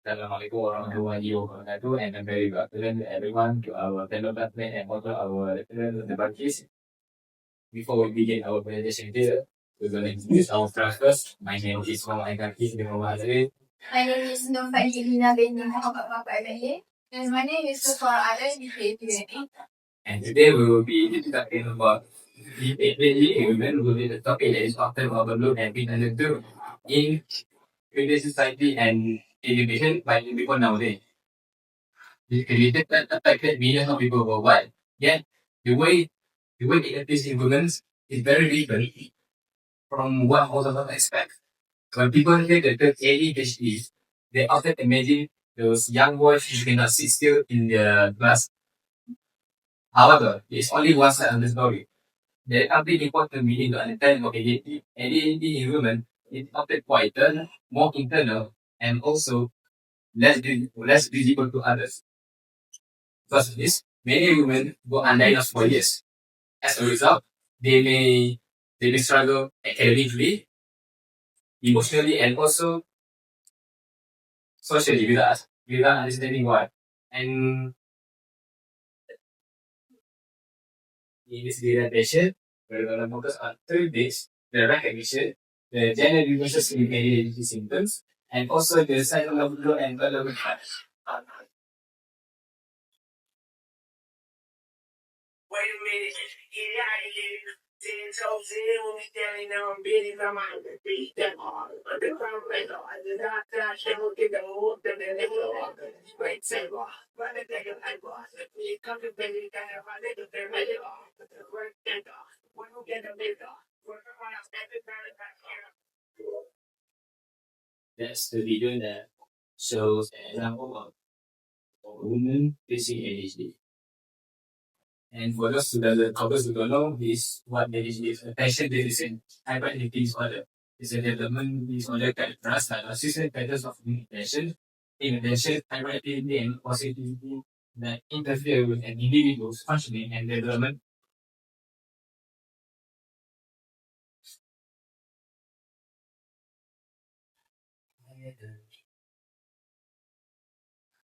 Assalamualaikum warahmatullahi wabarakatuh, and a very good afternoon to everyone, to our fellow classmates and also our listeners and the bunkies. Before we begin our presentation here, we're going to introduce ourselves first. My name is Haikal bin Muhammad. My name is Nurfaiilina bin Muhammad Babaye. And my name is Farah And today we will be talking about the ADHD women will be the topic that is often overlooked and been understood in today's society and education by people nowadays. This created that affected millions of people worldwide. Yet the way it appears in women's is very different from what most of us expect. When people hear the term ADHD, they often imagine those young boys who cannot sit still in the class. However, it's only one side of the story. There are something important we need to understand about ADHD. ADHD in women is often quieter, more internal, and also less visible to others. Because of this, many women go undiagnosed for years. As a result, they may struggle academically, emotionally, and also socially with us without understanding why. And in this presentation, we're going to focus on three things: the recognition, the gender differences in ADHD symptoms, and also the psychological and biological factors. Wait a minute, get out of here. 10 toes in when we standing there on business. I'm out to beat them hard. But the crowd like, oh, I did not touch them. Look at the hook, and then they go, great table. But they take a light boss. If you come to baby, you can have my niggas, they're ready off. But the work, thank God. When you get the big off, work around, step it down, back here. That's the video that shows an example of a woman facing ADHD. And for those who don't know, this what ADHD is: attention deficit hyperactivity disorder. It's a development disorder characterized by persistent patterns of attention, inattention, hyperactivity, and positivity that interfere with an individual's functioning and development.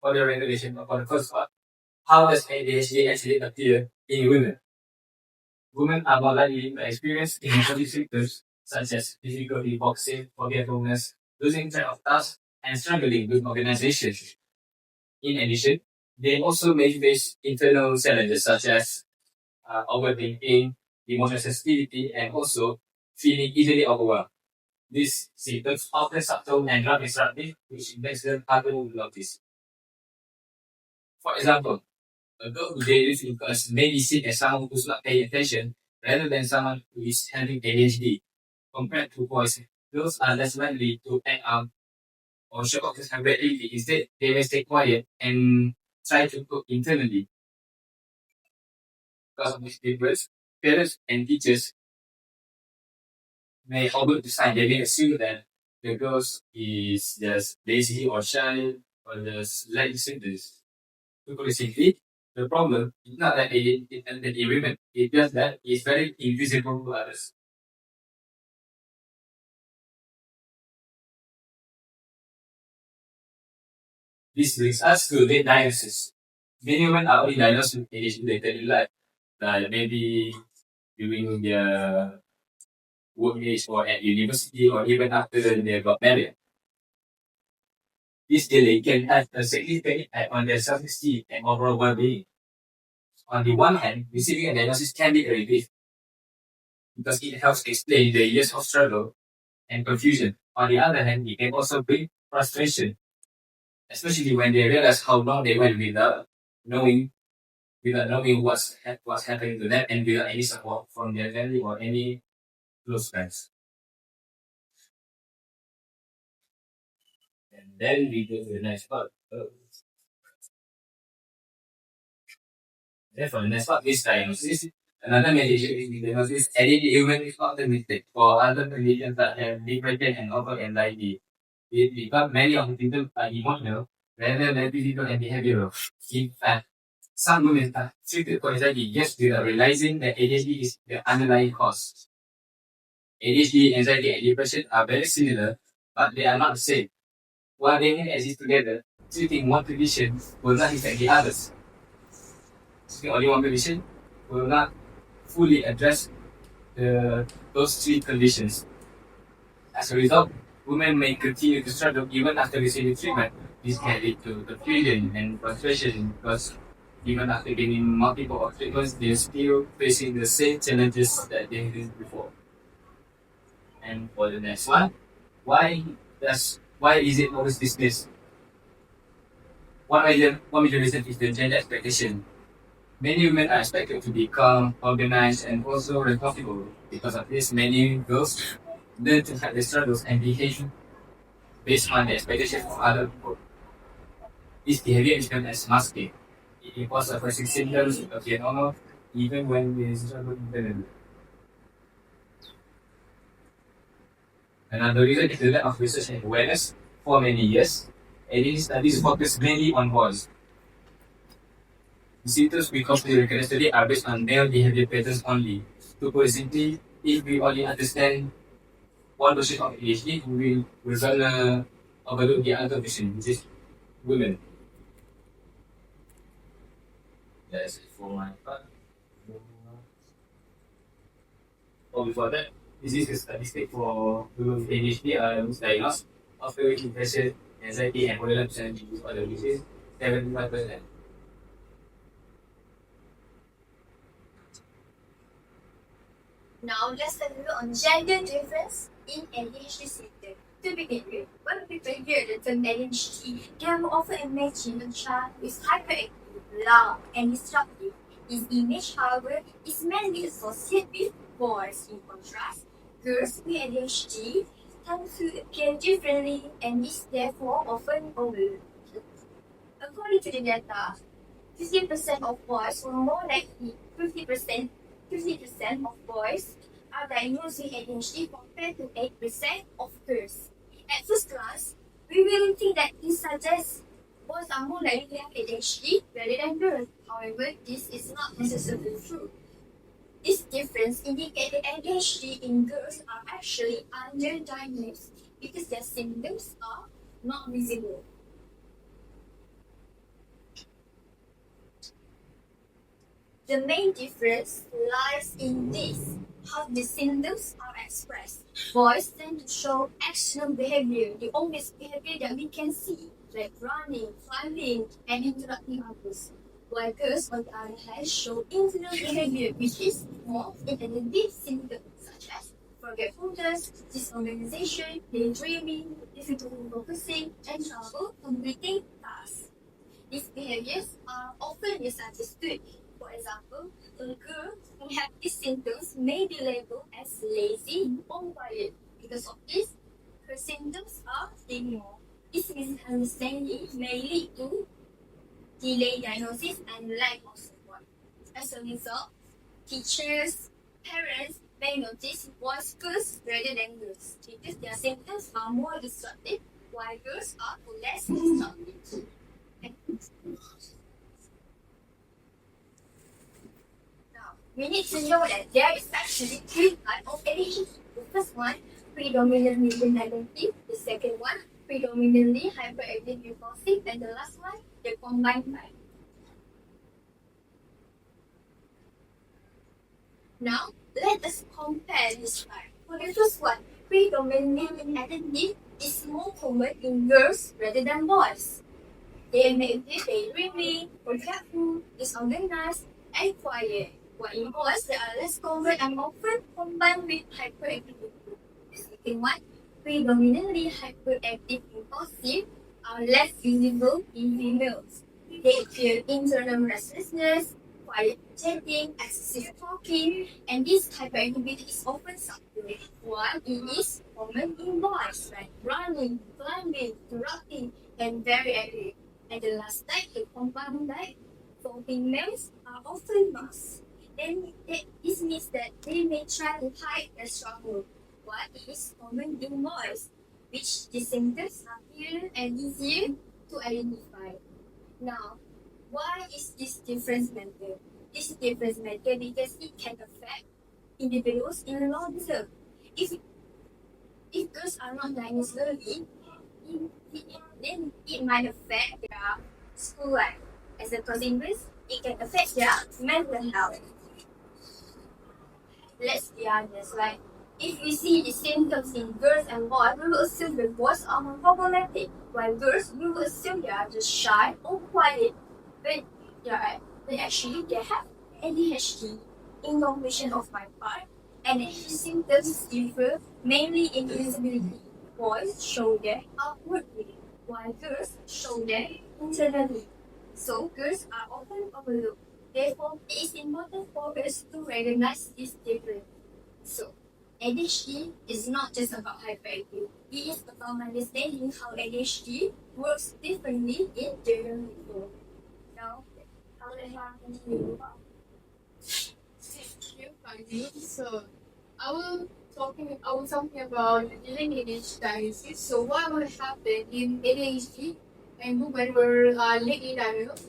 For the regulation for the first part, how does ADHD actually appear in women? Women are more likely to experience emotional symptoms such as difficulty focusing, forgetfulness, losing track of tasks, and struggling with organization. In addition, they also may face internal challenges such as overthinking, emotional sensitivity, and also feeling easily overwhelmed. These symptoms often subtle and not disruptive, which makes them harder to notice. For example, a girl who daily focus may be seen as someone who's not paying attention rather than someone who is having ADHD. Compared to boys, girls are less likely to act out or show off this hyperactivity. Instead, they may stay quiet and try to cope internally. Because of this difference, parents and teachers may overlook the sign. They may assume that the girl is just lazy or shy or just lack symptoms. Conclusively, the problem is not that it women, it's just that it's very invisible to others. This brings us to late diagnosis. Many women are only diagnosed with ADHD later in life, like maybe during their work age or at university or even after they got married. This delay can have a significant impact on their self-esteem and overall well-being. On the one hand, receiving a diagnosis can be a relief because it helps explain the years of struggle and confusion. On the other hand, it can also bring frustration, especially when they realize how long they went knowing without knowing what's happening to them and without any support from their family or any close friends. And then we go to the next part. Therefore, the next part is diagnosis. Another major diagnosis: ADHD human is not the mistake for other conditions that have depression and over anxiety. Because many of the symptoms are emotional rather than physical and behavioral. In fact, some women are treated for anxiety just without realizing that ADHD is the underlying cause. ADHD, anxiety, and depression are very similar, but they are not the same. while they may exist together, treating one condition will not affect the others. Treating only one condition will not fully address those three conditions. As a result, women may continue to struggle even after receiving treatment. This can lead to confusion and frustration because even after getting multiple treatments, they're still facing the same challenges that they did before. And for the next one, why is it always dismissed? One major reason is the gender expectation. Many women are expected to be calm, organized, and also responsible. Because of this, many girls learn to hide their struggles and behave based on the expectations of other people. This behavior is known as masking. It involves suppressing symptoms to appear normal, even when they struggle internally. Another reason is the lack of research and awareness. For many years, ADHD studies focus mainly on boys. The symptoms we commonly recognize today are based on male behavior patterns only. To put it simply, if we only understand one version of ADHD, we're gonna overlook the other version, which is women. That's it for my part. Or before that, this is a statistic for women with ADHD misdiagnosed after with depression, anxiety, and borderline personality disorder, which is 75%. Now let's have a look on gender difference in ADHD symptoms. To begin with, when people hear the term ADHD, they will often imagine a child who is hyperactive, loud, and disruptive. This image, however, is mainly associated with boys. In contrast, girls with ADHD tend to appear differently and is therefore often overlooked. According to the data, 50% of boys were more likely 50% of boys are diagnosed with ADHD compared to 8% of girls. At first glance, we will think that this suggests boys are more likely to have ADHD rather than girls. However, this is not necessarily true. This difference indicates that ADHD in girls are actually underdiagnosed because their symptoms are not visible. The main difference lies in this, how the symptoms are expressed. Boys tend to show actional behavior, the obvious behavior that we can see, like running, climbing, and interrupting others. While girls, on the other hand, show internal behavior, which is more inattentive symptoms, such as forgetfulness, disorganization, daydreaming, difficulty focusing, and trouble completing tasks. These behaviors are often misunderstood. For example, a girl who has these symptoms may be labeled as lazy or quiet. Because of this, her symptoms are ignored. This misunderstanding may lead to delayed diagnosis and lack of support. As a result, teachers, parents may notice boys girls rather than girls because their symptoms are more disruptive, while girls are less disruptive. Now, we need to know that there is actually three types of ADHD. The first one, predominantly inattentive. The second one, predominantly hyperactive impulsive. And the last one, the combined type. Now, let us compare this type. For the first one, predominantly inattentive is more common in girls rather than boys. They may appear daydreaming, forgetful, disorganized, and quiet. While in boys, they are less common and often combined with hyperactivity. The second one, predominantly hyperactive impulsive, are less visible in females. They appear internal restlessness, quiet chatting, excessive talking, and this hyperactivity is often subtle. While it is common in boys, like running, climbing, interrupting, and very active. And the last type, the compound type, for females are often masked. Then this means that they may try to hide their struggle, but it is common in boys, which the symptoms are clearer and easier to identify. Now, why is this difference matter? This difference matter because it can affect individuals in the long term. If girls are not diagnosed early, then it might affect their school life. As a consequence, it can affect their mental health. Let's be honest, like if we see the symptoms in girls and boys, we will assume that boys are more problematic, while girls we will assume they are just shy or quiet. But yeah, but actually they have ADHD. In conclusion of my part, ADHD symptoms differ mainly in visibility. Boys show them outwardly, while girls show them internally. So girls are often overlooked. Therefore, it is important for us to recognize this difference. So, ADHD is not just about hyperactivity. It is about understanding how ADHD works differently in different people. Now, how will I continue? Thank you, Fanny. So, I will talking about lineage diagnosis. So, what will happen in ADHD when women were lately diagnosed,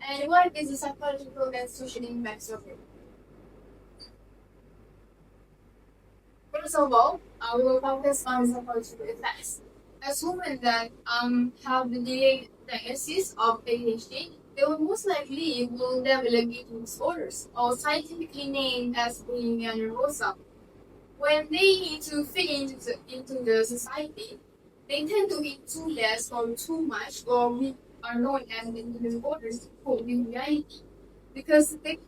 and what is the psychological and social impacts of it? First of all, we will focus on psychological effects. As women that have the delayed diagnosis of ADHD, they will most likely will develop eating disorders, or scientifically named as bulimia nervosa. When they need to fit into the society, they tend to eat too less or too much, or we are known as eating disorders to cope with reality. Because they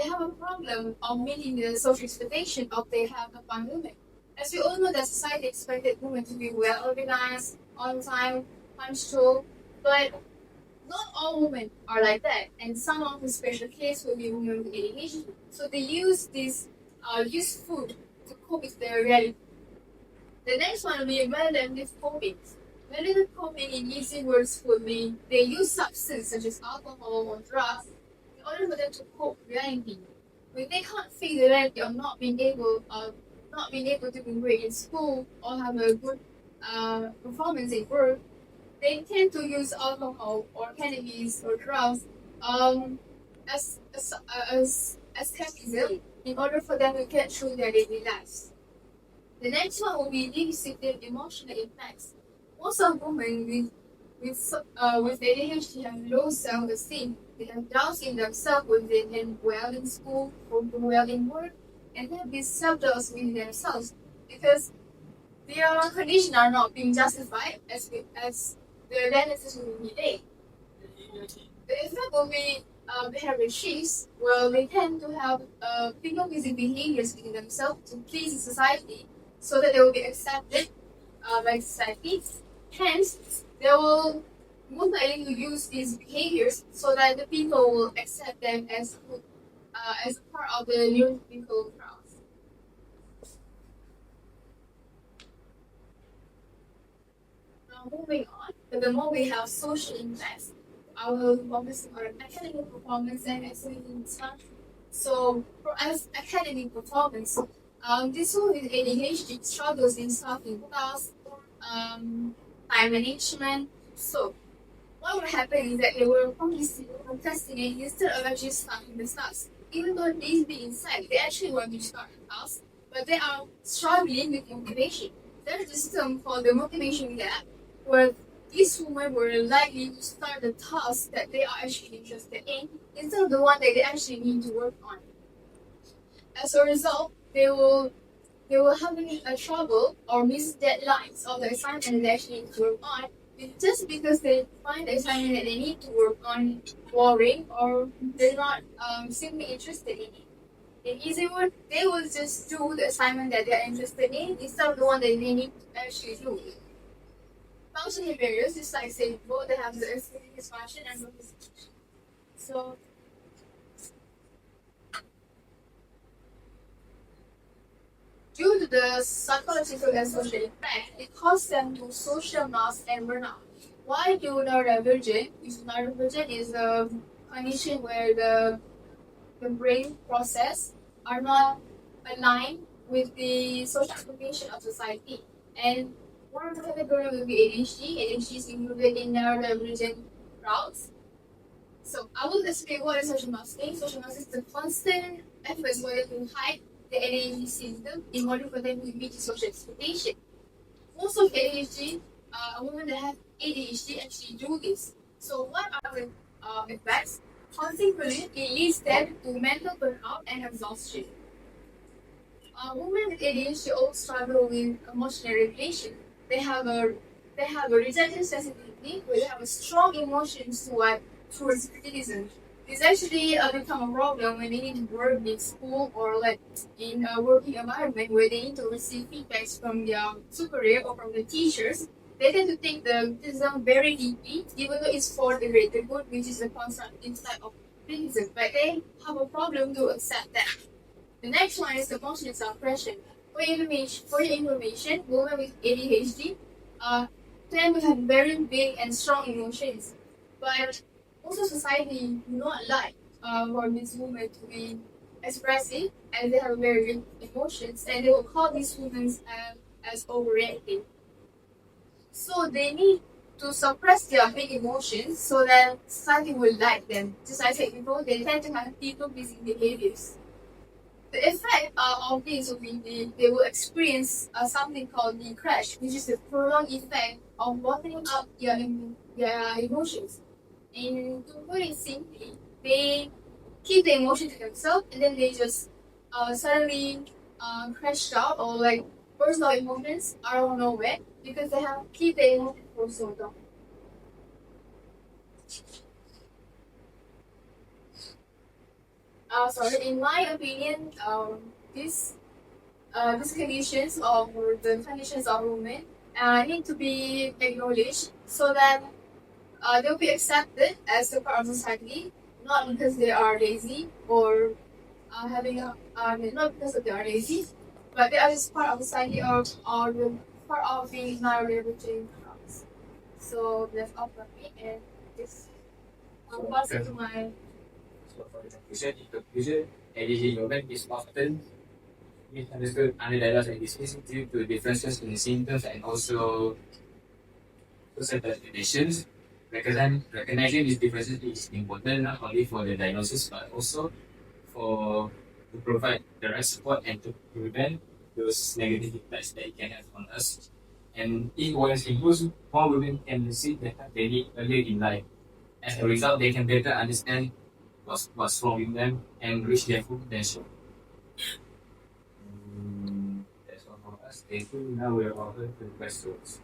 have a problem of meeting the social expectation of they have upon women. As we all know that society expected women to be well organized, on time, punctual, but not all women are like that, and some of the special case will be women with ADHD. So they use food to cope with their reality. The next one will be relative coping. Relative coping in easy words would be they use substances such as alcohol or drugs in order for them to cope with reality. When they can't face the reality of not being able to do great in school or have a good performance in work, they tend to use alcohol or cannabis or drugs um, as escapism in order for them to get through their daily lives. The next one will be deficit emotional impacts. Most of women with ADHD have low self-esteem. They have doubts in themselves when they can well in school or do well in work, and have these self-doubts with themselves because their conditions are not being justified as the diagnosis will be made. The effect will be behavior shifts. Well, they tend to have people-pleasing behaviors within themselves to please the society, so that they will be accepted by society. Hence, they will most likely use these behaviors so that the people will accept them as part of the neurotypical crowd. Now, moving on, the more we have social impacts, I will focus on academic performance and activity dysfunction. So, for us, academic performance, this one with ADHD struggles in studying class, time management. So, what will happen is that they will procrastinate instead of actually starting the class. Even though they be inside, they actually want to start the class, but they are struggling with motivation. There is a system called the motivation gap, where these women were likely to start the task that they are actually interested in instead of the one that they actually need to work on. As a result, they will having a trouble or miss deadlines of the assignment that they actually need to work on just because they find the assignment that they need to work on boring or they're not simply interested in it. In easy word, they will just do the assignment that they're interested in instead of the one that they need to actually do. Functional barriers, just like say both they have the dysfunction and dysfunction. So due to the psychological and social impact, it causes them to social mass and burnout. Why do neurodivergent? Neurodivergent is a condition where the brain process are not aligned with the social expectation of society. And one of the category will be ADHD. ADHD is included in neurodivergent crowds. So I will explain what is social masking. Social masking is the constant efforts for them to hide the ADHD symptom in order for them to meet the social expectation. Most of ADHD a woman that has ADHD actually do this. So what are the effects? Consequently, it leads them to mental burnout and exhaustion. Women with ADHD all struggle with emotional regulation. They have a rejection sensitivity where they have a strong emotions towards criticism. This actually become a problem when they need to work in school or like in a working environment where they need to receive feedbacks from their superior or from the teachers. They tend to take the criticism very deeply, even though it's for the greater good, which is the constructive type of criticism. But they have a problem to accept that. The next one is the emotional suppression. For your information, women with ADHD tend to have very big and strong emotions. But also society do not like for these women to be expressive and they have very big emotions and they will call these women as overreacting. So they need to suppress their big emotions so that society will like them. Just like I said before, they tend to have people pleasing behaviors. The effect of this will be they will experience something called the crash, which is the prolonged effect of bottling up their emotions. And to put it simply, they keep the emotion to themselves and then they just suddenly crash out or like burst out emotions out of nowhere because they have keep the emotion for so long. Sorry, in my opinion, these conditions of the conditions of women need to be acknowledged so that they'll be accepted as a part of society, not because they are lazy or having a not because they are lazy, but they are just part of society or the part of being non-religious groups. So that's all from me, and this I'll pass it to my. So for the conclusion, ADHD development is often misunderstood, underdiagnosed, and dismissed due to differences in symptoms and also social conditions. Recognizing these differences is important not only for the diagnosis but also for to provide the right support and to prevent those negative effects that it can have on us. And if awareness improves, more women can receive the help they need earlier in life. As a result, they can better understand what's wrong with them and reach their full potential. That's all from us. Thank you. Now we are open to questions.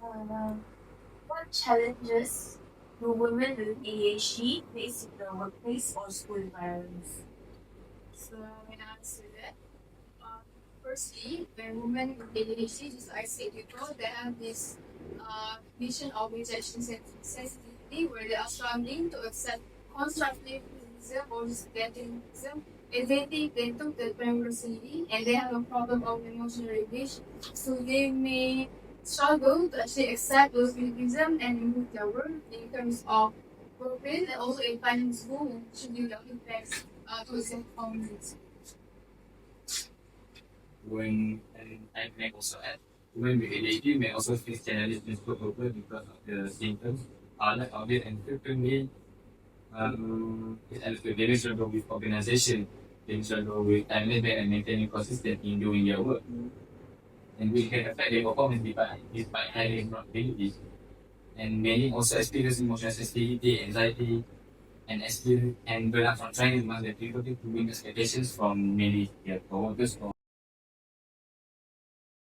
What challenges do women with ADHD face in the workplace or school environments? So when I answer that, firstly, when women with ADHD, just like I said before, they have this vision of rejection sensitivity where they are struggling to accept constructive criticism or just getting criticism. And they think they took that very personally and they have a problem of emotional regulation. So they may struggle to actually accept those criticism and improve their work in terms of workplace and also in finding school should do the effects to accept performance. When and I may also add, women with ADHD may also face challenges in school over because of the symptoms are not obvious and frequently it's understood they may struggle with organization, they struggle with time management and maintaining consistency in doing their work. And which can affect their performance despite having abilities. And many also experience emotional sensitivity, anxiety, and experience and burnout from trying to manage the difficulty to meet expectations from many their coworkers or